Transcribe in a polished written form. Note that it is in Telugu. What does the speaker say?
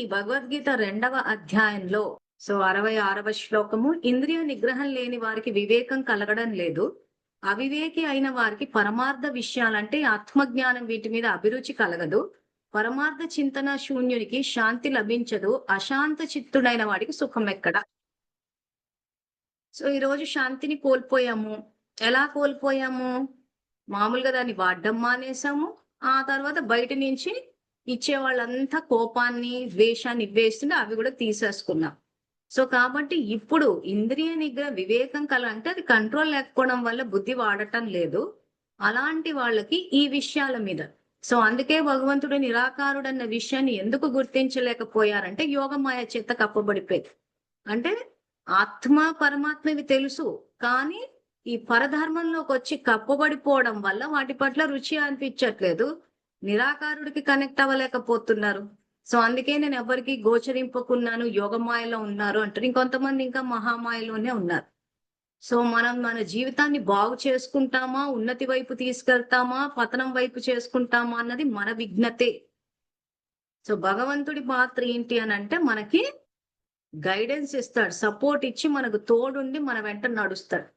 ఈ భగవద్గీత 2వ అధ్యాయంలో 66వ శ్లోకము, ఇంద్రియ నిగ్రహం లేని వారికి వివేకం కలగడం లేదు. అవివేకి అయిన వారికి పరమార్థ విషయాలంటే ఆత్మజ్ఞానం వీటి మీద అభిరుచి కలగదు. పరమార్థ చింతన శూన్యునికి శాంతి లభించదు. అశాంత చిత్తుడైన వాడికి సుఖం ఎక్కడ. ఈరోజు శాంతిని కోల్పోయాము. ఎలా కోల్పోయాము? మామూలుగా దాన్ని వాడడం మానేసాము. ఆ తర్వాత బయట నుంచి ఇచ్చే వాళ్ళంతా కోపాన్ని, ద్వేషాన్ని ఇవ్వేస్తుంటే అవి కూడా తీసేసుకున్నాం. కాబట్టి ఇప్పుడు ఇంద్రియ నిగ్రహ వివేకం అంటే అది కంట్రోల్ లేకపోవడం వల్ల బుద్ధి వాడటం లేదు. అలాంటి వాళ్ళకి ఈ విషయాల మీద అందుకే భగవంతుడు నిరాకారుడన్న విషయాన్ని ఎందుకు గుర్తించలేకపోయారంటే యోగమాయ చేత కప్పబడిపోయింది. అంటే ఆత్మ పరమాత్మ ఇవి తెలుసు, కానీ ఈ పరధర్మంలోకి వచ్చి కప్పబడిపోవడం వల్ల వాటి పట్ల రుచి అనిపించట్లేదు. నిరాకారుడికి కనెక్ట్ అవ్వలేకపోతున్నారు. అందుకే నేను ఎవరికి గోచరింపకున్నాను, యోగమాయలో ఉన్నారు అంటారు. ఇంకొంతమంది ఇంకా మహామాయలోనే ఉన్నారు. మనం మన జీవితాన్ని బాగు చేసుకుంటామా, ఉన్నతి వైపు తీసుకెళ్తామా, పతనం వైపు చేసుకుంటామా అన్నది మన విజ్ఞతే. భగవంతుడి పాత్ర ఏంటి అని అంటే మనకి గైడెన్స్ ఇస్తాడు, సపోర్ట్ ఇచ్చి మనకు తోడుండి మన వెంట నడుస్తాడు.